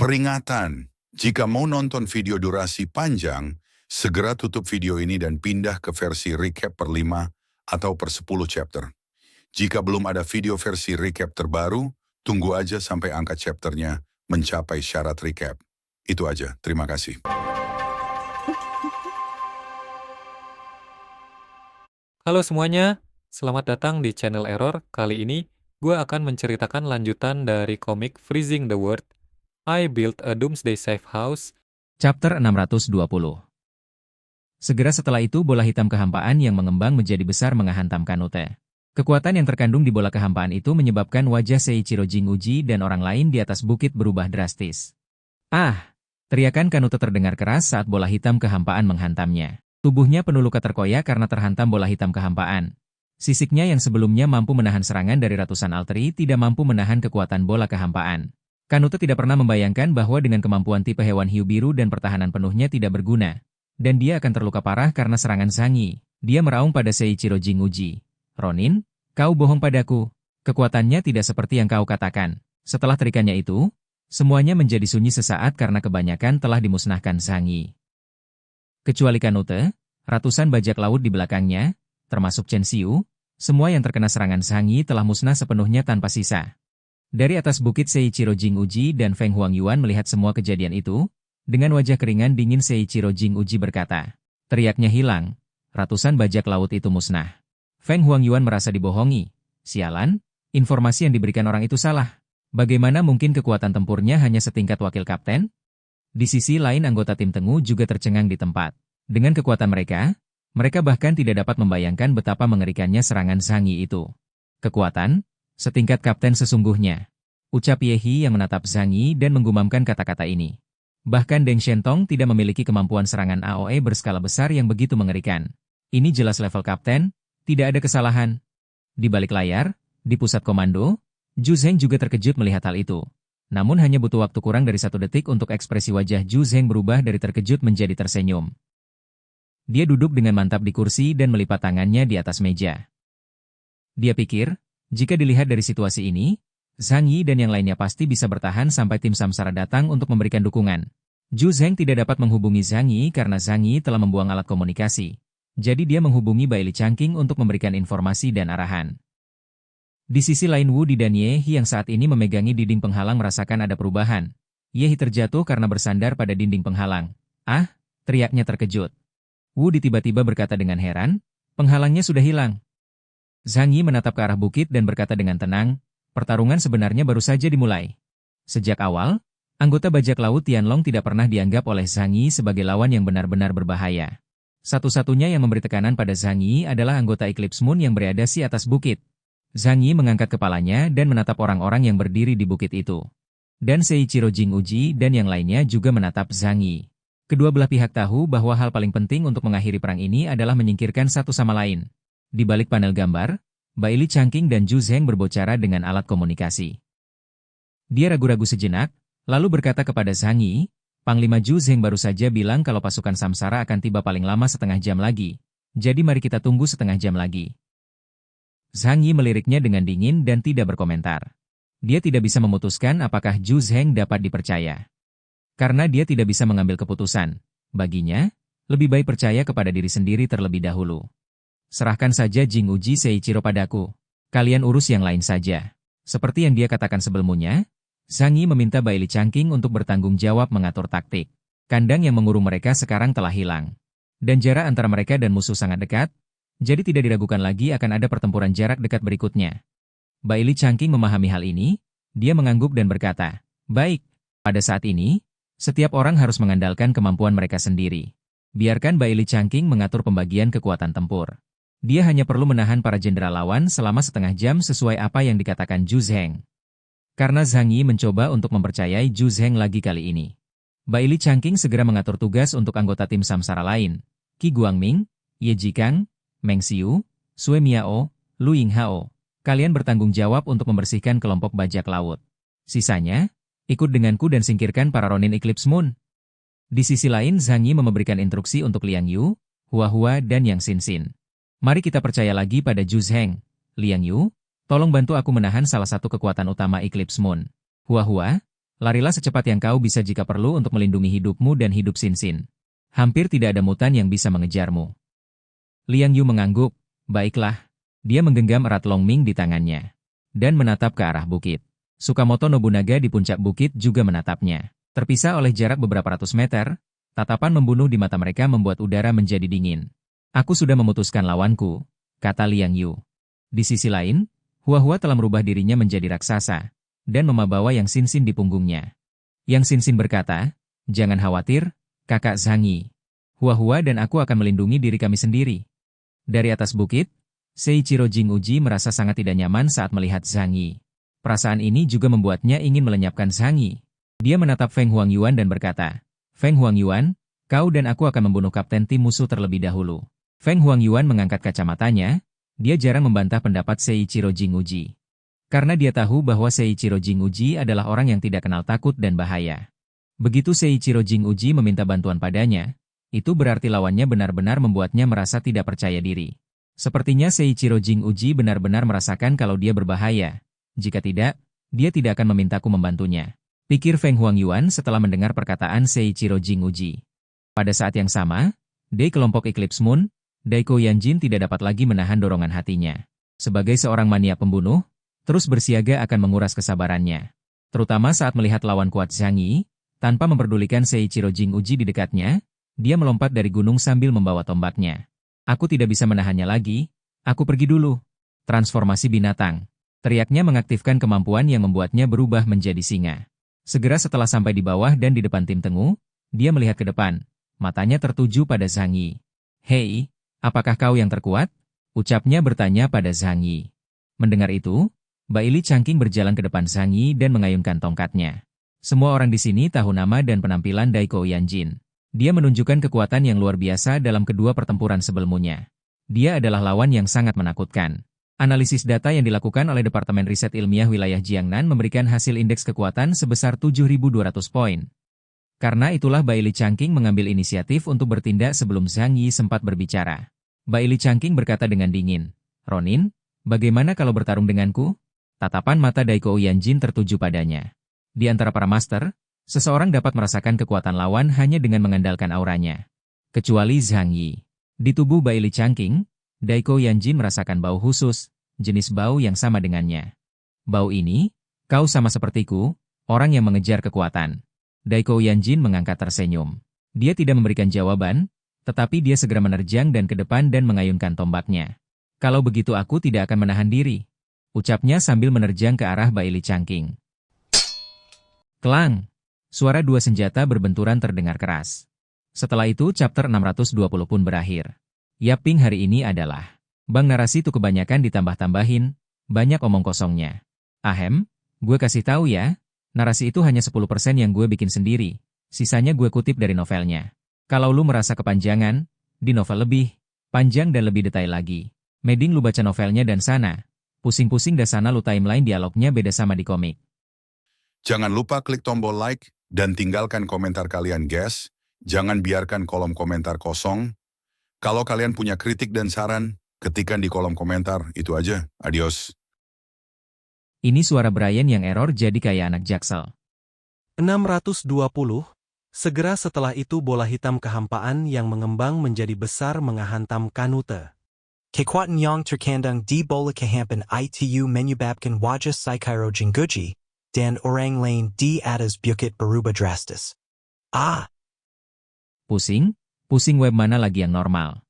Peringatan, jika mau nonton video durasi panjang, segera tutup video ini dan pindah ke versi recap per 5 atau per 10 chapter. Jika belum ada video versi recap terbaru, tunggu aja sampai angka chapternya mencapai syarat recap. Itu aja, terima kasih. Halo semuanya, selamat datang di channel Error. Kali ini, gue akan menceritakan lanjutan dari komik Freezing the World, I Built a Doomsday Safe House, Chapter 620. Segera setelah itu bola hitam kehampaan yang mengembang menjadi besar menghantam Kanute. Kekuatan yang terkandung di bola kehampaan itu menyebabkan wajah Seiichiro Jinguji dan orang lain di atas bukit berubah drastis. Ah! Teriakan Kanute terdengar keras saat bola hitam kehampaan menghantamnya. Tubuhnya penuh luka terkoyak karena terhantam bola hitam kehampaan. Sisiknya yang sebelumnya mampu menahan serangan dari ratusan alteri tidak mampu menahan kekuatan bola kehampaan. Kanute tidak pernah membayangkan bahwa dengan kemampuan tipe hewan hiu biru dan pertahanan penuhnya tidak berguna. Dan dia akan terluka parah karena serangan Zangi. Dia meraung pada Seiichiro Jinguji. Ronin, kau bohong padaku. Kekuatannya tidak seperti yang kau katakan. Setelah terikannya itu, semuanya menjadi sunyi sesaat karena kebanyakan telah dimusnahkan Zangi. Kecuali Kanute, ratusan bajak laut di belakangnya, termasuk Chen Xiu, semua yang terkena serangan Zangi telah musnah sepenuhnya tanpa sisa. Dari atas bukit Seiichiro Jinguji dan Feng Huangyuan melihat semua kejadian itu, dengan wajah keringan dingin Seiichiro Jinguji berkata, teriaknya hilang, ratusan bajak laut itu musnah. Feng Huangyuan merasa dibohongi. Sialan, informasi yang diberikan orang itu salah. Bagaimana mungkin kekuatan tempurnya hanya setingkat wakil kapten? Di sisi lain anggota tim Tengu juga tercengang di tempat. Dengan kekuatan mereka bahkan tidak dapat membayangkan betapa mengerikannya serangan Zangi itu. Kekuatan? Setingkat kapten sesungguhnya. Ucap Yehi yang menatap Zangi dan menggumamkan kata-kata ini. Bahkan Deng Shentong tidak memiliki kemampuan serangan AOE berskala besar yang begitu mengerikan. Ini jelas level kapten, tidak ada kesalahan. Di balik layar, di pusat komando, Zhu Zheng juga terkejut melihat hal itu. Namun hanya butuh waktu kurang dari 1 detik untuk ekspresi wajah Zhu Zheng berubah dari terkejut menjadi tersenyum. Dia duduk dengan mantap di kursi dan melipat tangannya di atas meja. Dia pikir, jika dilihat dari situasi ini, Zhang Yi dan yang lainnya pasti bisa bertahan sampai tim Samsara datang untuk memberikan dukungan. Zhu Zheng tidak dapat menghubungi Zhang Yi karena Zhang Yi telah membuang alat komunikasi. Jadi dia menghubungi Bai Li Changqing untuk memberikan informasi dan arahan. Di sisi lain Wu Di dan Yehi yang saat ini memegangi dinding penghalang merasakan ada perubahan. Yehi terjatuh karena bersandar pada dinding penghalang. Ah, teriaknya terkejut. Wu Di tiba-tiba berkata dengan heran, penghalangnya sudah hilang. Zhang Yi menatap ke arah bukit dan berkata dengan tenang, pertarungan sebenarnya baru saja dimulai. Sejak awal, anggota bajak laut Tianlong tidak pernah dianggap oleh Zhang Yi sebagai lawan yang benar-benar berbahaya. Satu-satunya yang memberi tekanan pada Zhang Yi adalah anggota Eclipse Moon yang berada di atas bukit. Zhang Yi mengangkat kepalanya dan menatap orang-orang yang berdiri di bukit itu. Dan Seiichiro Jinguji dan yang lainnya juga menatap Zhang Yi. Kedua belah pihak tahu bahwa hal paling penting untuk mengakhiri perang ini adalah menyingkirkan satu sama lain. Di balik panel gambar, Bai Li Changqing dan Zhu Zheng berbicara dengan alat komunikasi. Dia ragu-ragu sejenak, lalu berkata kepada Zhang Yi, Panglima Zhu Zheng baru saja bilang kalau pasukan Samsara akan tiba paling lama setengah jam lagi. Jadi mari kita tunggu setengah jam lagi. Zhang Yi meliriknya dengan dingin dan tidak berkomentar. Dia tidak bisa memutuskan apakah Zhu Zheng dapat dipercaya. Karena dia tidak bisa mengambil keputusan. Baginya, lebih baik percaya kepada diri sendiri terlebih dahulu. Serahkan saja Jinguji Seiichiro padaku. Kalian urus yang lain saja. Seperti yang dia katakan sebelumnya, Zhang Yi meminta Bai Li Changqing untuk bertanggung jawab mengatur taktik. Kandang yang mengurung mereka sekarang telah hilang. Dan jarak antara mereka dan musuh sangat dekat, jadi tidak diragukan lagi akan ada pertempuran jarak dekat berikutnya. Bai Li Changqing memahami hal ini, dia mengangguk dan berkata, baik, pada saat ini, setiap orang harus mengandalkan kemampuan mereka sendiri. Biarkan Bai Li Changqing mengatur pembagian kekuatan tempur. Dia hanya perlu menahan para jenderal lawan selama setengah jam sesuai apa yang dikatakan Zhu Zheng. Karena Zhang Yi mencoba untuk mempercayai Zhu Zheng lagi kali ini. Bai Li Changqing segera mengatur tugas untuk anggota tim Samsara lain. Qi Guangming, Ye Jikang, Meng Xiu, Sui Miao, Lu Yinghao. Kalian bertanggung jawab untuk membersihkan kelompok bajak laut. Sisanya, ikut denganku dan singkirkan para Ronin Eclipse Moon. Di sisi lain Zhang Yi memberikan instruksi untuk Liang Yu, Hua Hua dan Yang Xin. Mari kita percaya lagi pada Zhu Zheng. Liang Yu, tolong bantu aku menahan salah satu kekuatan utama Eclipse Moon. Hua Hua, Larilah secepat yang kau bisa jika perlu untuk melindungi hidupmu dan hidup Xin-Xin. Hampir tidak ada mutan yang bisa mengejarmu. Liang Yu mengangguk. Baiklah. Dia menggenggam erat Long Ming di tangannya dan menatap ke arah bukit. Sukamoto Nobunaga di puncak bukit juga menatapnya. Terpisah oleh jarak beberapa ratus meter, tatapan membunuh di mata mereka membuat udara menjadi dingin. Aku sudah memutuskan lawanku, kata Liang Yu. Di sisi lain, Hua-Hua telah merubah dirinya menjadi raksasa dan membawa Yang Xin-Xin di punggungnya. Yang Xin-Xin berkata, jangan khawatir, kakak Zhang Yi. Hua-Hua dan aku akan melindungi diri kami sendiri. Dari atas bukit, Seiichiro Jinguji merasa sangat tidak nyaman saat melihat Zhang Yi. Perasaan ini juga membuatnya ingin melenyapkan Zhang Yi. Dia menatap Feng Huangyuan dan berkata, Feng Huangyuan, kau dan aku akan membunuh kapten tim musuh terlebih dahulu. Feng Huangyuan mengangkat kacamatanya, dia jarang membantah pendapat Seiichiro Jinguji. Karena dia tahu bahwa Seiichiro Jinguji adalah orang yang tidak kenal takut dan bahaya. Begitu Seiichiro Jinguji meminta bantuan padanya, itu berarti lawannya benar-benar membuatnya merasa tidak percaya diri. Sepertinya Seiichiro Jinguji benar-benar merasakan kalau dia berbahaya. Jika tidak, dia tidak akan memintaku membantunya. Pikir Feng Huangyuan setelah mendengar perkataan Seiichiro Jinguji. Pada saat yang sama, di kelompok Eclipse Moon, Daiko Yanjin tidak dapat lagi menahan dorongan hatinya. Sebagai seorang mania pembunuh, terus bersiaga akan menguras kesabarannya. Terutama saat melihat lawan kuat Zhang Yi, tanpa memperdulikan Seiichiro Jinguji di dekatnya, dia melompat dari gunung sambil membawa tombaknya. Aku tidak bisa menahannya lagi, aku pergi dulu. Transformasi binatang. Teriaknya mengaktifkan kemampuan yang membuatnya berubah menjadi singa. Segera setelah sampai di bawah dan di depan tim Tengu, dia melihat ke depan. Matanya tertuju pada Zhang Yi. Hei, apakah kau yang terkuat? Ucapnya bertanya pada Zhang Yi. Mendengar itu, Baili Changqing berjalan ke depan Zhang Yi dan mengayunkan tongkatnya. Semua orang di sini tahu nama dan penampilan Daiko Yanjin. Dia menunjukkan kekuatan yang luar biasa dalam kedua pertempuran sebelumnya. Dia adalah lawan yang sangat menakutkan. Analisis data yang dilakukan oleh Departemen Riset Ilmiah Wilayah Jiangnan memberikan hasil indeks kekuatan sebesar 7.200 poin. Karena itulah Baili Changqing mengambil inisiatif untuk bertindak sebelum Zhang Yi sempat berbicara. Baili Changqing berkata dengan dingin, Ronin, bagaimana kalau bertarung denganku? Tatapan mata Daiko Yanjin tertuju padanya. Di antara para master, seseorang dapat merasakan kekuatan lawan hanya dengan mengandalkan auranya. Kecuali Zhang Yi. Di tubuh Baili Changqing, Daiko Yanjin merasakan bau khusus, jenis bau yang sama dengannya. Bau ini, kau sama sepertiku, orang yang mengejar kekuatan. Daiko Yanjin mengangkat tersenyum. Dia tidak memberikan jawaban, tetapi dia segera menerjang dan ke depan dan mengayunkan tombaknya. Kalau begitu aku tidak akan menahan diri. Ucapnya sambil menerjang ke arah Baili Changqing. Klang! Suara dua senjata berbenturan terdengar keras. Setelah itu chapter 620 pun berakhir. Yaping hari ini adalah bang narasi tuh kebanyakan ditambah-tambahin, banyak omong kosongnya. Ahem, gue kasih tahu ya, narasi itu hanya 10% yang gue bikin sendiri, sisanya gue kutip dari novelnya. Kalau lu merasa kepanjangan, di novel lebih panjang dan lebih detail lagi. Mending lu baca novelnya dan sana. Pusing-pusing dah sana lu timeline dialognya beda sama di komik. Jangan lupa klik tombol like dan tinggalkan komentar kalian guys. Jangan biarkan kolom komentar kosong. Kalau kalian punya kritik dan saran, ketikkan di kolom komentar. Itu aja. Adios. Ini suara Brian yang error jadi kayak anak jaksel. 620. Segera setelah itu bola hitam kehampaan yang mengembang menjadi besar menghantam Kanute. Kekuatan yang terkandung di bola kehampaan itu menyebabkan wajah Seiichiro Jinguji dan orang lain di atas bukit berubah drastis. Pusing? Pusing web mana lagi yang normal?